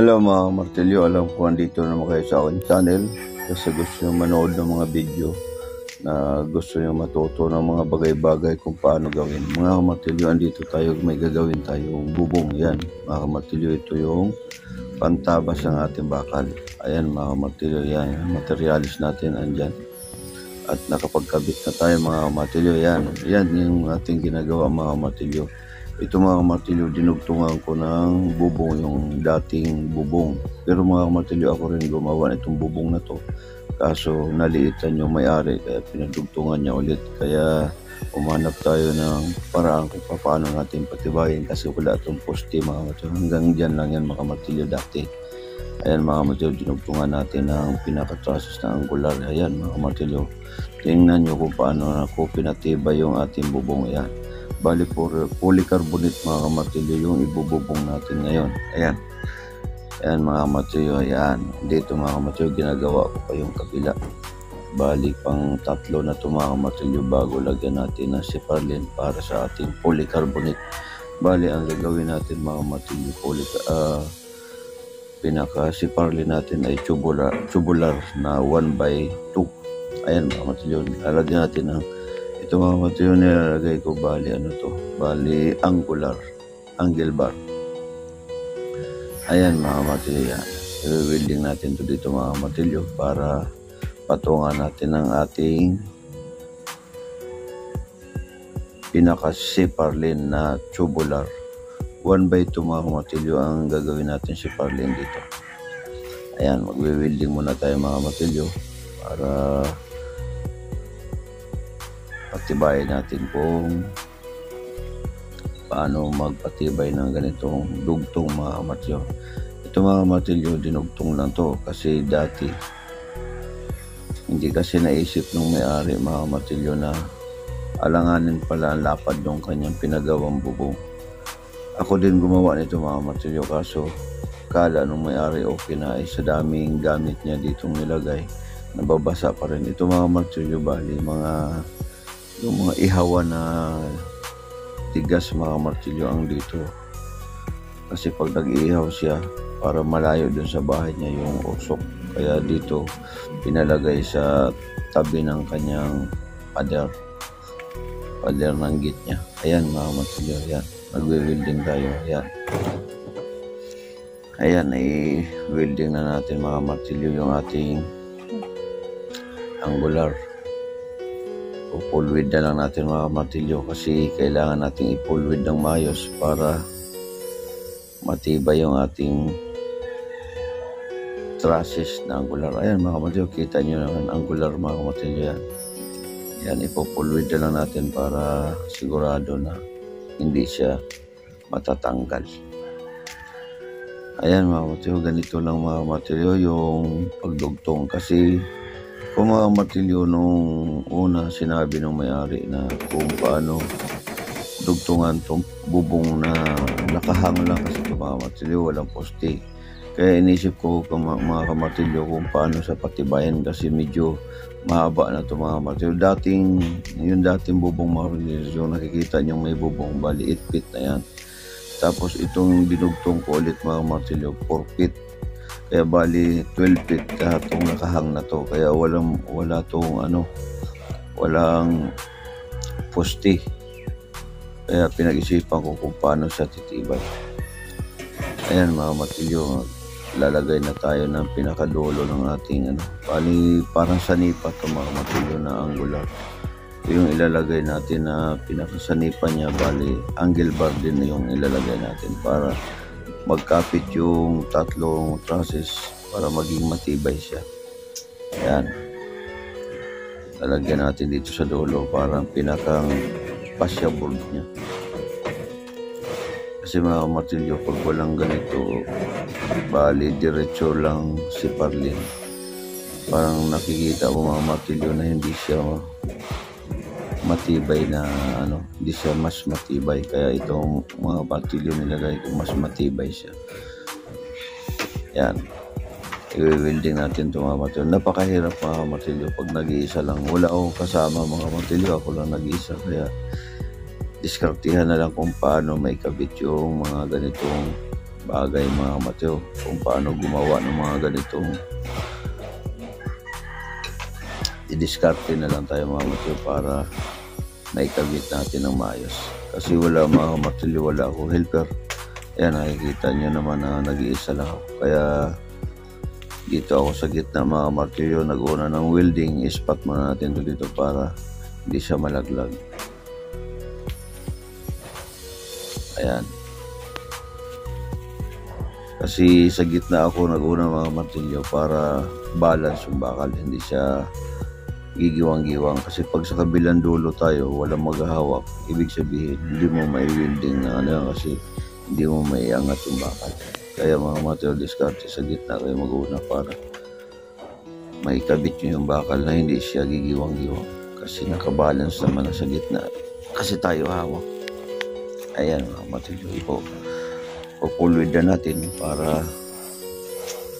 Hello mga martilyo, alam ko andito naman kayo sa aking channel kasi gusto nyo manood ng mga video na gusto nyo matuto ng mga bagay-bagay kung paano gawin. Mga martilyo, andito tayo, may gagawin tayong bubong. Yan mga martilyo, ito yung pantabas ng ating bakal. Ayan mga martilyo, yan, materialis natin andyan. At nakapagkabit na tayo mga martilyo, yan yung ating ginagawa mga martilyo. Ito mga martilyo, dinugtungan ko ng bubong, yung dating bubong. Pero mga martilyo, ako rin gumawa itong bubong na to. Kaso naliitan yung may-ari, kaya pinadugtungan niya ulit. Kaya umanap tayo ng paraan kung paano natin patibayin kasi wala itong poste mga martilyo. Hanggang dyan lang yan mga martilyo dati. Ayan mga martilyo, dinugtungan natin ng pinaka-trusses na angular. Ayan mga martilyo, tingnan nyo kung paano ako pinatibay yung ating bubong. Ayan. Bali polycarbonate mga martilyo yung ibububong natin ngayon. Ayan. Ayan mga martilyo. Ayan. Dito mga martilyo ginagawa ko pa yung kabila. Bali pang tatlo na ito mga martilyo bago lagyan natin ng siparlin para sa ating polycarbonate. Bali ang gagawin natin mga martilyo pinaka-siparlin natin ay tubular na 1/2. Ayan mga martilyo. Lalagyan natin ng ito mga martilyo nilalagay ko bali angle bar. Ayan mga martilyo yan. I-welding natin to dito mga martilyo para patungan natin ang ating pinaka-siparlin na tubular. 1/2 mga martilyo ang gagawin natin siparlin dito. Ayan, magwe-welding muna tayo mga martilyo para patibayin natin kung paano magpatibay ng ganitong dugtong mga martilyo. Ito mga martilyo, dinugtong lang to kasi dati hindi kasi naisip ng may-ari mga martilyo na alanganin pala ang lapad ng kanyang pinagawang bubong. Ako din gumawa nito mga martilyo kaso kala nung may-ari okay na ay sa daming gamit niya ditong nilagay nababasa pa rin. Ito mga martilyo bali yung mga ihawan na tigas mga martilyo ang dito kasi pag nag-ihaw siya para malayo dun sa bahay niya yung usok, kaya dito pinalagay sa tabi ng kanyang pader ng gate niya. Ayan mga martilyo, yan magwe-welding tayo. Ayan i-welding na natin mga martilyo yung ating angular. Pulwid na lang natin mga martilyo kasi kailangan natin ipulwid ng maayos para matibay yung ating trusses na angular. Ayan mga martilyo, kita nyo naman angular mga martilyo yan. Yan, ipupulwid na lang natin para sigurado na hindi siya matatanggal. Ayan mga martilyo, ganito lang mga martilyo yung pagdugtong kasi kung mga martilyo nung una sinabi ng may-ari na kung paano dugtungan itong bubong na nakahang lang kasi ito mga martilyo walang poste. Kaya inisip ko mga kamartilyo kung paano sa patibayan kasi medyo mahaba na ito mga martilyo. Yung dating bubong mga martilyo, yung nakikita nyo may bubong bali 8 feet na yan. Tapos itong dinugtong ko ulit mga martilyo 4 feet. Kaya bali 12 feet itong nakahang na to. Kaya walang poste. Kaya pinag-isipan ko kung paano siya titibay. Ayan mga martilyo, lalagay na tayo ng pinakadulo ng ating bali parang sanipa to mga martilyo na angular. Yung ilalagay natin na pinakasanipa niya bali angle bar din yung ilalagay natin para magkapit yung tatlong trusses para maging matibay siya. Ayan. Lalagyan natin dito sa dulo para pinakang fascia board niya. Kasi mga martilyo pag walang ganito bali diretso lang siparlin. Parang nakikita ko mga martilyo na hindi siya matibay na hindi siya mas matibay, kaya itong mga martilyo nilagay ko mas matibay siya. Yan, i-welding natin itong mga martilyo. Napakahirap mga martilyo pag nag-iisa lang, wala akong kasama mga martilyo, ako lang nag-iisa, kaya diskartihan na lang kung paano may kabit yung mga ganitong bagay mga Mateo, kung paano gumawa ng mga ganitong i-discarte na lang tayo mga Mateo para maikabit natin ng maayos. Kasi wala mga Mateo, wala akong helper. Ayan, nakikita nyo naman na nag-iisa lang ako. Kaya dito ako sa gitna mga Mateo, nag-una ng welding. Ispat muna natin ito dito para hindi siya malaglag. Ayan. Kasi sa gitna ako nag-una mga Mateo para balance yung bakal, hindi siya gigiwang-giwang. Kasi pag sa kabilang dulo tayo, walang maghahawak, ibig sabihin hindi mo may welding na ano, kasi hindi mo may angat yung bakal. Kaya mga Mateo, diskarte sa gitna kayo mag-una para maikabit nyo yung bakal na hindi siya gigiwang-giwang, kasi nakabalance naman na sa gitna, kasi tayo hawak. Ayan mga Mateo, pupulwid na natin para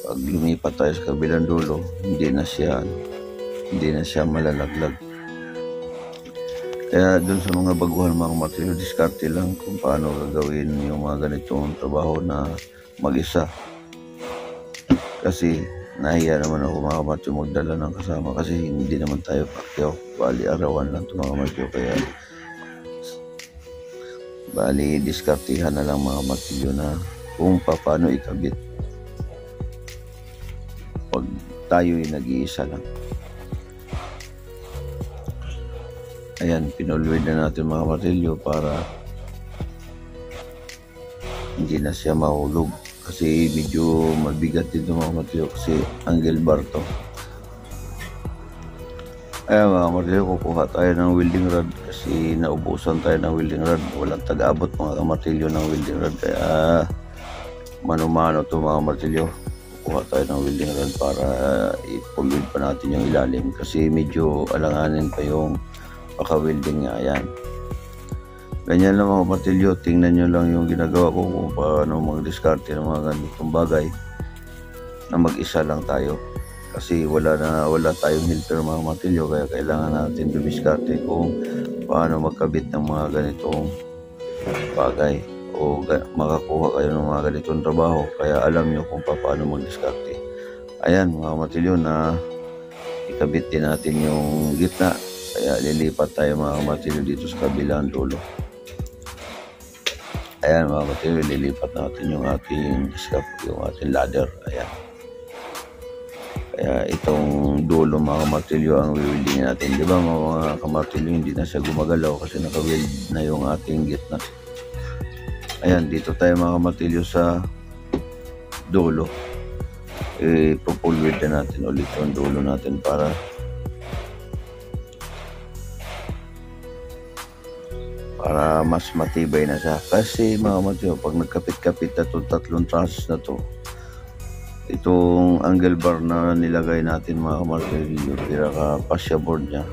pag lumipat tayo sa kabilang dulo, hindi na siya malalaglag. Kaya dun sa mga baguhan mga Mateo, diskarte lang kung paano gagawin yung mga ganitong trabaho na mag-isa. Kasi nahiya naman ako mga Mateo magdala ng kasama, kasi hindi naman tayo pakyaw, bali arawan lang ito mga Mateo. Kaya bali diskartihan na lang mga Mateo na kung paano ikabit pag tayo'y nag-iisa lang. Ayan, pinulwid na natin mga Mateo para hindi na siya mahulog, kasi medyo mabigat dito mga Mateo, kasi angle bar to. Ayan mga Mateo, kukuha tayo ng welding rod kasi naubusan tayo ng welding rod. Walang taga-abot mga Mateo ng welding rod, kaya mano-mano to mga Mateo. Kukuha tayo ng welding rod para ipulwid pa natin yung ilalim, kasi medyo alanganin pa yung paka-welding nga. Ayan, ganyan lang mga Mateo, tingnan nyo lang yung ginagawa ko kung paano mag-discarte ng mga ganitong bagay na mag-isa lang tayo, kasi wala tayong helper mga Mateo. Kaya kailangan natin dumiskarte kung paano magkabit ng mga ganitong bagay, o makakuha kayo ng mga ganitong trabaho, kaya alam nyo kung paano mag-discarte. Ayan mga Mateo, na ikabit din natin yung gitna. Kaya lilipat tayo mga Mateo dito sa kabilang dulo. Ayan mga Mateo, lilipat natin yung ating scaffold, yung ating ladder. Ayan. Kaya itong dulo mga Mateo ang wielding natin. Di ba mga kamartilyo, hindi na siya gumagalaw kasi naka-weld na yung ating gitna. Ayan, dito tayo mga Mateo sa dulo. Pupulwid na natin ulit yung dulo natin para mas matibay na siya. Kasi mga Mateo, pag nagkapit-kapit na itong tatlong trusses na to, itong angle bar na nilagay natin mga Mateo, yung pinaka-fascia board niya,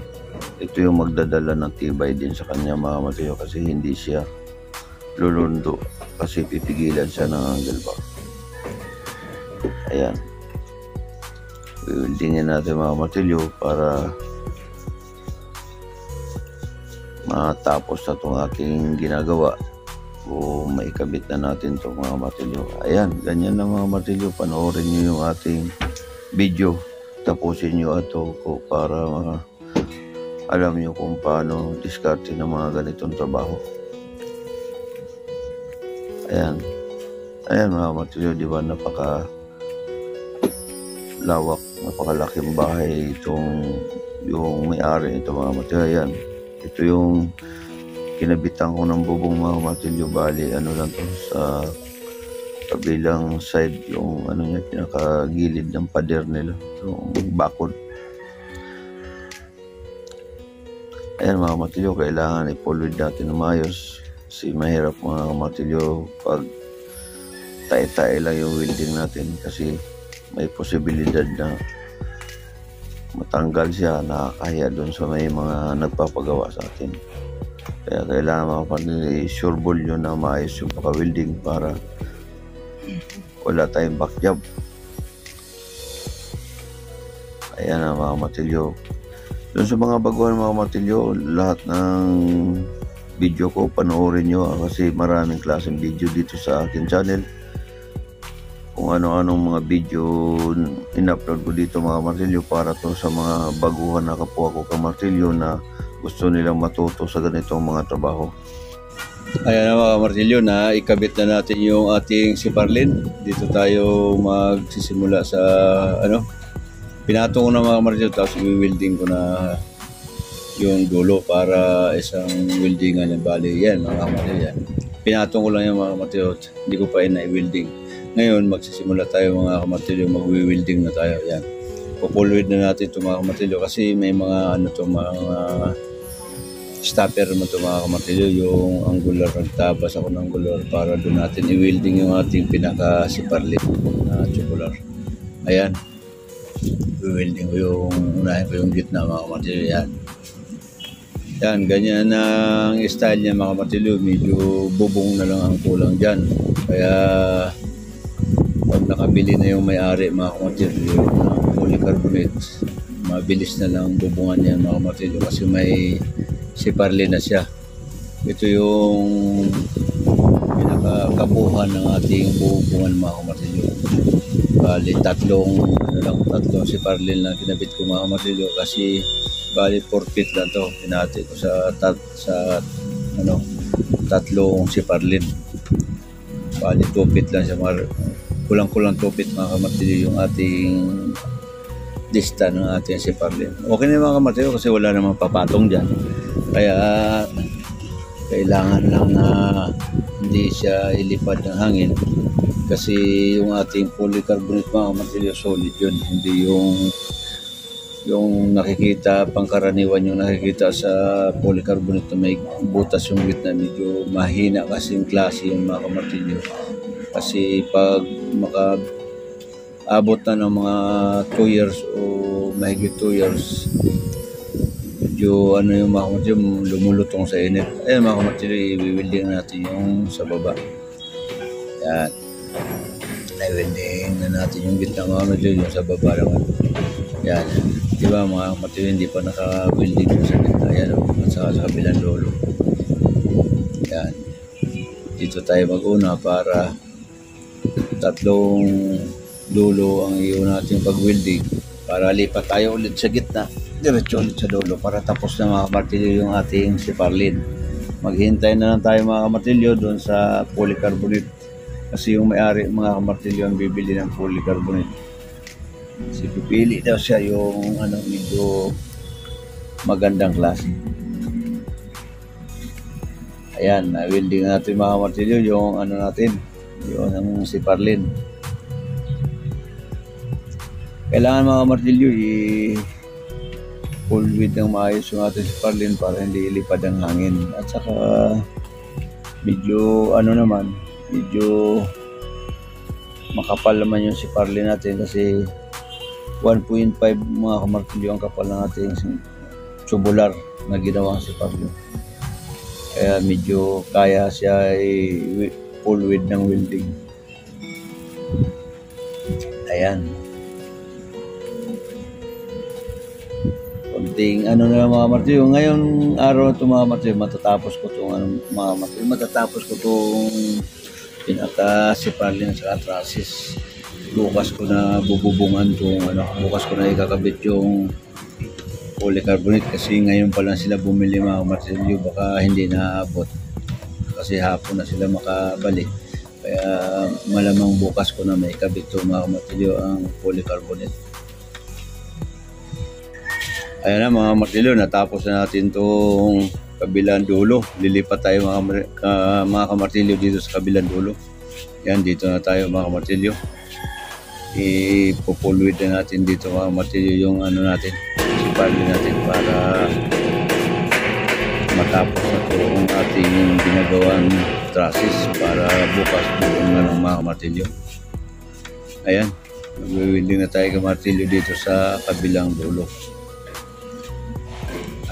ito yung magdadala ng tibay din sa kanya mga Mateo, kasi hindi siya lulundo, kasi pipigilan siya ng angle bar. Ayan, wieldingin natin mga Mateo para matapos na itong aking ginagawa, o maikabit na natin itong mga Mateo. Ayan, ganyan na mga Mateo, panoorin nyo yung ating video, tapusin nyo ito para alam nyo kung paano diskarte ng mga ganitong trabaho. Ayan mga Mateo, di ba lawak, napakalaking bahay yung may-ari ito mga Mateo. Ayan, ito yung kinabitan ko ng bubong mga Mateo. Bali ano lang to, sa kabilang side, yung ano niya, pinakagilid ng pader nila, yung bakod. Ayan mga Mateo, kailangan ipulwid natin na maayos, kasi mahirap mga Mateo pag tae-tae lang yung welding natin, kasi may posibilidad na matanggal siya, nakakahiya doon sa may mga nagpapagawa sa atin. Kaya kailangan mga Mateo, sure ball yun na maayos yung paka-welding para wala tayong back job. Ayan na mga Mateo. Doon sa mga baguhan mga Mateo, lahat ng video ko panoorin nyo, kasi maraming klaseng video dito sa akin channel. kung ano-anong mga video in-upload ko dito mga kamartilyo, para to sa mga baguhan na kapwa ko kamartilyo na gusto nilang matuto sa ganitong mga trabaho. Ayan na mga kamartilyo, na ikabit na natin yung ating siparlin. Dito tayo magsisimula sa pinatong ko na mga kamartilyo, tapos i-welding ko na yung dulo para isang weldingan yan. Bali yan mga kamartilyo, yan. Pinatong ko lang yung mga kamartilyo, hindi ko pa na-welding. Ngayon magsisimula tayo mga kamartilyo, mag-welding na tayo. Yan, pupulwid na natin ito mga kamartilyo, kasi may mga mga stopper mo ito mga kamartilyo, yung angular. Nagtabas ako ng angular para doon natin i-welding yung ating pinaka-siparlin na tubular. Ayan, i-welding ko yung unahin ko yung gitna mga kamartilyo. Yan, ganyan ang style niya mga kamartilyo. Medyo bubong na lang ang kulang dyan. Kaya pag nakabili na yung may-ari mga kamartilyo ng polycarbonate, mabilis na lang bubungan niya mga kamartilyo, kasi may siparlin na siya. Ito yung pinakakabuhan ng ating bubungan mga kamartilyo. Bali tatlong siparlin lang kinabit ko mga kamartilyo, kasi bali 4 feet lang to. Pinati ko sa tatlong siparlin. Bali 2 feet lang siya, kulang-kulang 2 feet mga kamartilyo yung ating dista ng ating siparlin. Okay na mga kamartilyo, kasi wala namang papatong dyan. Kaya kailangan lang na hindi siya ilipad ng hangin, kasi yung ating polycarbonate mga kamartilyo solid yun, hindi yung nakikita pangkaraniwan, yung nakikita sa polycarbonate na may butas yung gitna. Medyo mahina kasing klase yung mga kamartilyo, kasi pag makaabot na ng mga 2 years o mahigit 2 years, medyo yung mga kamartilyo lumulutong sa init. Ayan mga kamartilyo, i-welding natin yung sa baba. Yan, i-welding na natin yung gitna mga kamartilyo, yung sa baba naman. Yan, diba mga kamartilyo, hindi pa naka-welding sa gitna. Ayan, at saka sa kabilang dulo. Yan, dito tayo mag-una para tatlong dulo ang iyo natin pag-welding, para lipat tayo ulit sa gitna, diretso ulit sa dulo, para tapos na mga kamartilyo yung ating siparlin. Maghintay na lang tayo mga kamartilyo doon sa polycarbonate, kasi yung may-ari mga kamartilyo ang bibili ng polycarbonate. Si pipili daw siya yung medyo magandang klase. Ayan, na-welding natin mga kamartilyo yung natin, yung ang siparlin. Kailangan mga kamartilyo i-pulwid ng maayos yung ating siparlin para hindi ilipad ang hangin. At saka medyo medyo makapal naman yung siparlin natin, kasi 1.5 mga kamartilyo ang kapal ng ating tubular na ginawang siparlin. Kaya medyo kaya siya i-pulwid ng welding. Ayan, konting na lang mga kamartilyo. Ngayon araw ito mga kamartilyo, matatapos ko itong pinaka-siparlin sa traces. Bukas ko na bububungan bukas ko na ikakabit yung polycarbonate, kasi ngayon pa lang sila bumili mga kamartilyo, baka hindi naabot kasi hapon na sila makabalik. Kaya malamang bukas ko na may ikabit ito mga kamartilyo ang polycarbonate. Ayan na mga kamartilyo, natapos na natin itong kabilang dulo. Lilipat tayo mga kamartilyo dito sa kabilang dulo. Yan, dito na tayo mga kamartilyo. Ipupulwid na natin dito mga kamartilyo yung natin, siparlin natin, para matapos na ito ang ating ginagawang traces, para bukas buong na ng mga kamartilyo. Ayan, mag-welding na tayo kamartilyo dito sa kabilang dulo.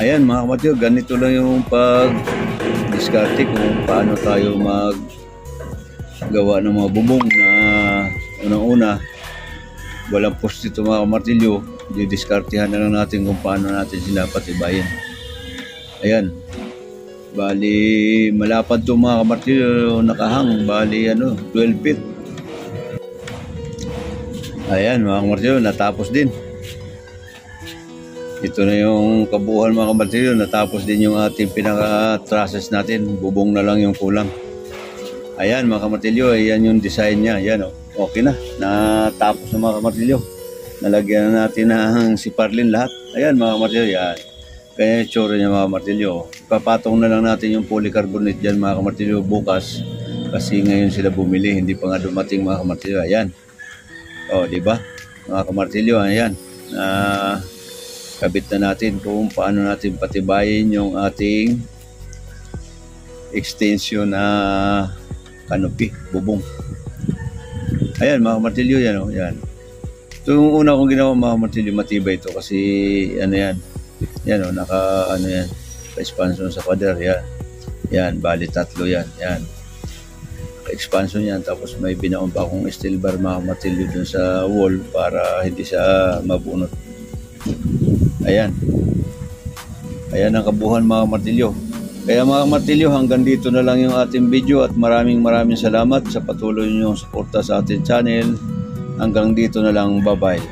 Ayan mga kamartilyo, ganito lang yung pag-diskarte kung paano tayo gawa ng mga bubong na unang-una walang post dito mga kamartilyo. Didiskartehan na lang natin kung paano natin sila patibayin. Ayan, bali malapad to mga kamartilyo, nakahang bali 12 feet. Ayan mga kamartilyo, natapos din. Ito na yung kabuuan mga kamartilyo, natapos din yung ating pinaka-trusses natin. Bubong na lang yung kulang. Ayan mga kamartilyo, ayan yung design niya. Ayan, okay na, natapos na mga kamartilyo. Nalagyan na natin ng siparlin lahat. Ayan mga kamartilyo, yan. Kaya yung tsura niya mga kamartilyo. Ipapatong na lang natin yung polycarbonate dyan mga kamartilyo bukas. Kasi ngayon sila bumili, hindi pa nga dumating mga kamartilyo. Ayan. Di ba? Mga kamartilyo, ayan. Kabit na natin kung paano natin patibayin yung ating extension na canopy, bubong. Ayan mga kamartilyo, yan yan. Ito yung una kong ginawa mga kamartilyo, matibay ito kasi yan. Yan naka yan, expansion sa pader, yan. Yan, bali 3 yan, yan. Expansion yan, tapos may binaon pa akong steel bar mga kamartilyo dun sa wall para hindi siya mabunot. Ayan ang kabuuan mga kamartilyo. Kaya mga kamartilyo, hanggang dito na lang yung ating video at maraming salamat sa patuloy niyong suporta sa ating channel. Hanggang dito na lang, bye bye.